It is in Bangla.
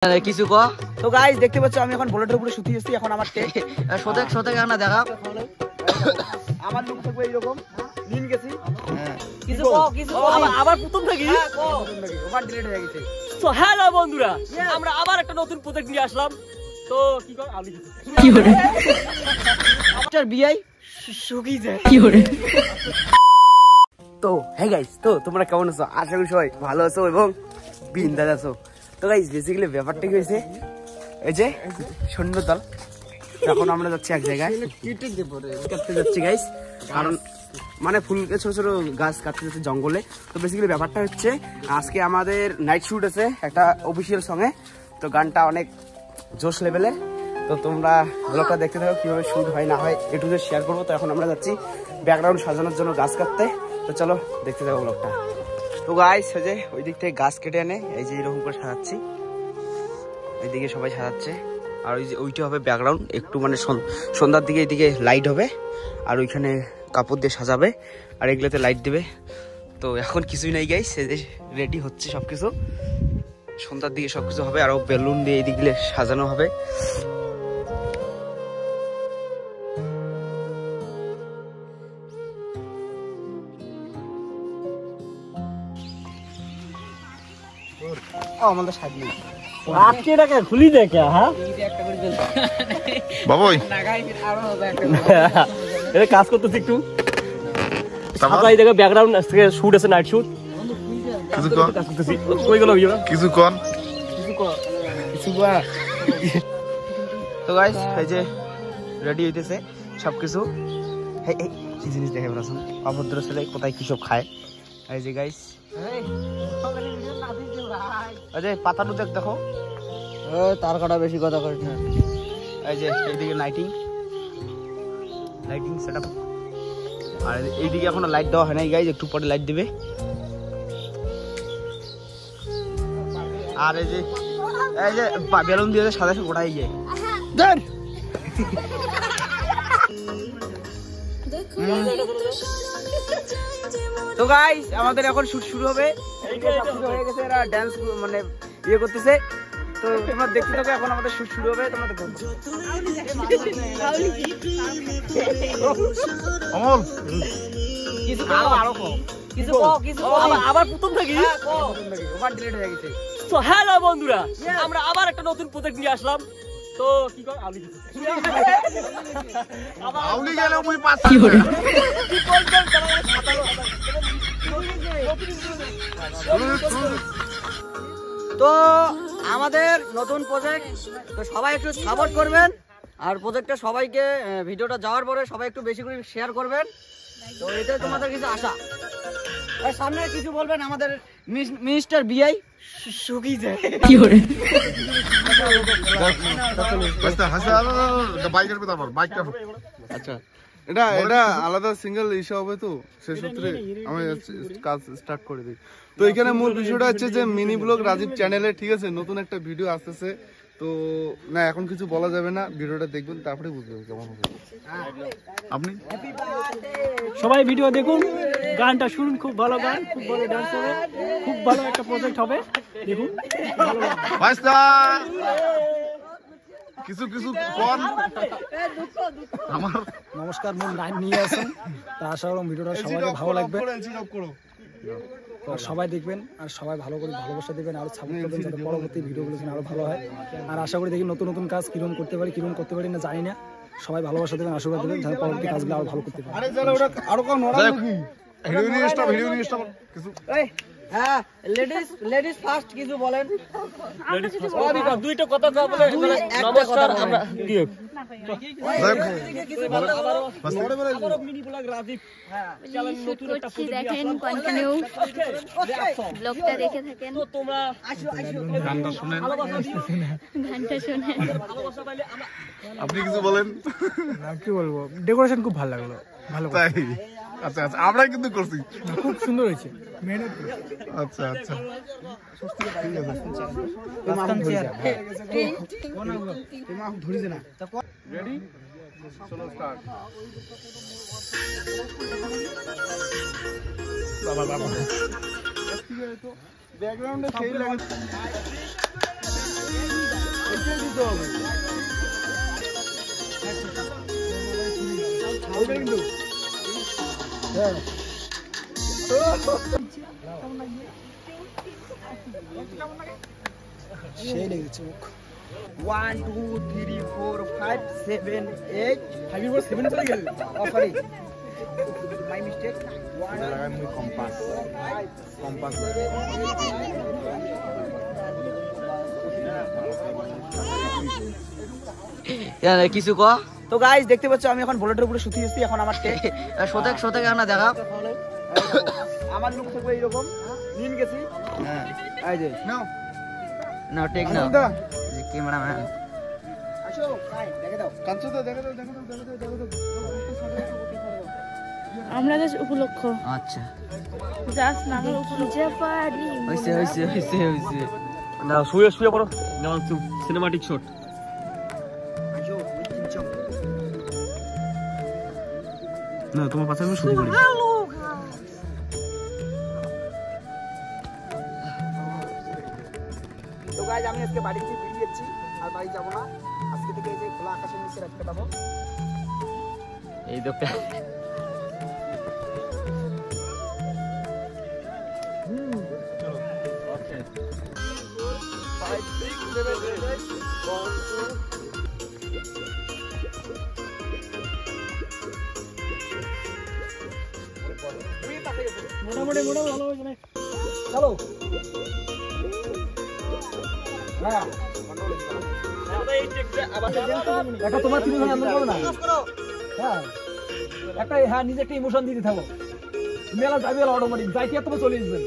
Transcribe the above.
কিছু ক তো গাইস দেখতে পাচ্ছ আমি এখন বুলেটের উপরে শুতে এসেছি এখন আমার শোতে গানা দেখা আমার লুক থাকবে এইরকম নিন গেছি কিছু আবার প্রথম থেকে ওভার ডিলিট হয়ে গেছে। তো হ্যালো বন্ধুরা, আমরা আবার একটা নতুন প্রজেক্ট নিয়ে আসলাম। তো কি কর আলি কি করে আফটার বিআই শুকি যায় কি করে। তো হে গাইস, তো তোমরা কেমন আছো? আশা করি সবাই ভালো আছো এবং বিন্দাস আছো। তো গাইস বেসিক্যালি ব্যাপারটা কি হয়েছে, এই যে সৈন্যদল এখন আমরা যাচ্ছি এক জায়গায় কাটতে যাচ্ছি গাইস, কারণ মানে ফুল ছোট ছোট গাছ কাটতে যাচ্ছে জঙ্গলে। তো বেসিক্যালি ব্যাপারটা হচ্ছে আজকে আমাদের নাইট শুট আছে একটা অফিসিয়াল সঙ্গে। তো গানটা অনেক জোশ লেভেলের। তো তোমরা ব্লগটা দেখতে থাকো কিভাবে শুট হয় না হয় একটু শেয়ার করবো। তো এখন আমরা যাচ্ছি ব্যাকগ্রাউন্ড সাজানোর জন্য গাছ কাটতে। তো চলো দেখতে থাকো ব্লগটা। তো গাইস যে ওই দিক থেকে গাছ কেটে আনে এই যে এরকম করে সাজাচ্ছি, এইদিকে সবাই সাজাচ্ছে। আর ওই যে ওইটা হবে ব্যাকগ্রাউন্ড, একটু মানে সন্ধ্যার দিকে এইদিকে লাইট হবে আর ওইখানে কাপড় দিয়ে সাজাবে আর এগুলোতে লাইট দেবে। তো এখন কিছুই নাই গাইস, এই যে রেডি হচ্ছে সবকিছু, সন্ধ্যার দিকে সবকিছু হবে। আর বেলুন দিয়ে এইদিকে সাজানো হবে। আমাদের সাইড আজকে এটাকে খুলি দে কে হ্যাঁ বাবুই এটা কাজ করতেছি একটু সবাই দেখো ব্যাকগ্রাউন্ড থেকে শুট আছে নাইট শুট কিছু কর কাজ করতেছি কই গেল ভিডিও কিছু কর তো গাইস এই যে রেডি হইতেছে সবকিছু। কি জিনিস দেখে বলাছেন অভদ্র ছেলে কোথায় কি সব খায়। এই যে গাইস এই যে পাতাটা দেখো, তার কাটা বেশি কথা করিস না। এই যে এইদিকে লাইটিং সেটআপ, আর এইদিকে এখনো লাইট দেওয়া হয় নাই গাইস, একটু পরে লাইট দিবে। আর এই যে বেলুন দিয়ে সাদা গোটাই যায়। তো গাইস আমাদের এখন শুট শুরু হবে, হয়ে গেছে, এরা ডান্স মানে ইয়ে করতেছে। তো তোমরা দেখতে থাকো, এখন আমাদের শুট শুরু হবে। তোমরা দেখো অমল কিছু আরো কম কিছু আবার প্রথম থেকে ওভার ডিলিট হয়ে গেছে। তো হ্যালো বন্ধুরা, আমরা আবার একটা নতুন প্রজেক্ট নিয়ে আসলাম। তো কি কর আলি আউলি গেলে মুই পাস কি করে তো আমাদের নতুন প্রজেক্ট, তো সবাই একটু সাপোর্ট করবেন। আর প্রজেক্টটা সবাইকে ভিডিওটা যাওয়ার পরে সবাই একটু বেশি করে শেয়ার করবেন। তো এটাই তোমাদের কিছু আশা। আর সামনে কিছু বলবেন আমাদের মিস্টার বিআই শুকি যায় কি করে। বাইকের তারপর বাইকটা আচ্ছা এটা আলাদা সিঙ্গেল ইস্যু হবে, তো সেই সূত্রে আমি কাজ স্টার্ট করে দিই। তো এখানে মূল বিষয়টা হচ্ছে যে মিনি ব্লগ রাজীব চ্যানেলে, ঠিক আছে, নতুন একটা ভিডিও আসতেছে। তো না এখন কিছু বলা যাবে না, ভিডিওটা দেখবেন তারপরে বুঝবেন কেমন হবে। আপনি সবাই ভিডিও দেখুন, গানটা শুনুন, খুব ভালো গান, খুব ভালো ডান্স হবে, খুব ভালো একটা প্রজেক্ট হবে, দেখুন। কিছু কর আমার নমস্কার, মুন লাইন নিয়ে আসুন। তা আশা করলাম ভিডিওটা সবাইকে ভালো লাগবে, আর সবাই দেখবেন আর সবাই ভালো করে ভালোবাসা দেবেন আর সাপোর্ট করবেন যাতে পরবর্তী ভিডিওগুলো যেন আরো ভালো হয়। আর আশা করি দেখি নতুন নতুন কাজ কিরকম করতে পারি না জানি না, সবাই ভালোবাসা দেবেন, আশীর্বাদ দেবেন যাতে পরবর্তী কাজগুলো আরো ভালো করতে পারি। হ্যাঁ লেডিস ফার্স্ট কিছু বলেন। দুইটা কথা বলে নমস্কার আমরা দিও মিনি ব্লগ রাজীব শুট করছি, দেখেন কন্টিনিউ ব্লগটা দেখে থাকেন। তো তোমরা গানটা শুনেন, গানটা শুনে আপনি কিছু বলেন। কি বলবো, ডেকোরেশন খুব ভালো লাগলো, ভালো তাই আচ্ছা আমরা কিন্তু করছি, খুব সুন্দর হয়েছে, মেহনত আচ্ছা রেডি চলো স্টার্ট। ব্যাকগ্রাউন্ডে সেই লাগে দিতে হবে। হবে কিন্তু। হ্যাঁ সেই লেগেছে মুখ 1 2 3 4 5 7 8 5 এর 7 চলে গেল oh sorry my mistake 1 লাগাই মুই কম্পাস কম্পাস কিছু ক তো গাইস দেখতে পাচ্ছ আমি এখন বুলেটের উপরে শুতে এসেছি এখন আমার শতক শতক আমরা দেখা আমার লুক থাকবে এরকম নিন গেছি হ্যাঁ এই যে নাও নাও টেক নাও আনন্দা। যে ক্যামেরাম্যান আসো ভাই দেখে দাও কাঞ্চু দা দেখো দাও দেখো দাও দেখো দাও আমরা জাস্ট উপলক্ষ আচ্ছা জাস্ট নামের উপলক্ষ পারি হইছে না শুয়ে শুয়ে পড়ো নাও সিনেমাটিক শট আসো ওই তিনজন না তোমার পাশে আমি শুরু করি তো গাইস আমি আজকে বাড়ি থেকে বেরিয়ে যাচ্ছি আর বাড়ি যাব না আজকে থেকে এই যে খোলা আকাশের নিচে রাখতে পাবো এই দেখতে মোটামুটি ভালো হয়েছে চলো হ্যাঁ একটা তোমার তুমি আনন্দ করো না হ্যাঁ একটা হ্যাঁ নিজে একটা ইমোশন দিতে থাকো মেলা যাবে অটোমেটিক যাইতে তুমি চলে আসবেন